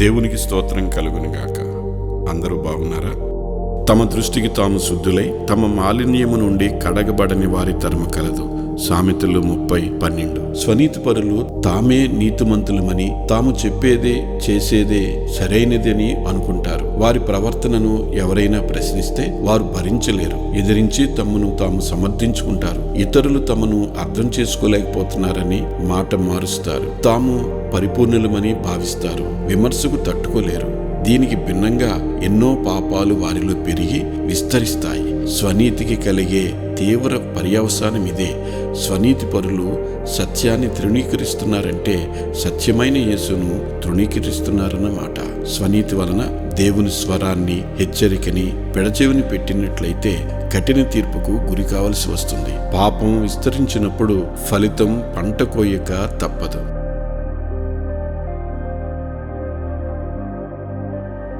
దేవునికి స్తోత్రం కలుగునుగాక. అందరూ బాగున్నారా? తమ దృష్టికి తాము శుద్ధులై తమ మాలిన్యము నుండి కడగబడని వారి తరము కలదు. సామెతలు 30:12. స్వనీతిపరులు తామే నీతిమంతులమని, తాము చెప్పేదే చేసేదే సరైనదని అనుకుంటారు. వారి ప్రవర్తనను ఎవరైనా ప్రశ్నిస్తే వారు భరించలేరు. ఎదిరించి తమను తాము సమర్థించుకుంటారు. ఇతరులు తమను అర్థం చేసుకోలేకపోతున్నారని మాట మారుస్తారు. తాము పరిపూర్ణులమని భావిస్తారు. విమర్శకు తట్టుకోలేరు. దీనికి భిన్నంగా ఎన్నో పాపాలు వారిలో పెరిగి విస్తరిస్తాయి. స్వనీతికి కలిగే తీవ్ర పర్యవసానం ఇదే. స్వనీతి పరులు సత్యాన్ని తృణీకరిస్తున్నారంటే సత్యమైన యేసును తృణీకరిస్తున్నారన్నమాట. స్వనీతి వలన దేవుని స్వరాన్ని, హెచ్చరికని పెడచెవిని పెట్టినట్లయితే కఠిన తీర్పుకు గురి కావలసి వస్తుంది. పాపం విస్తరించినప్పుడు ఫలితం పంట కోయక తప్పదు.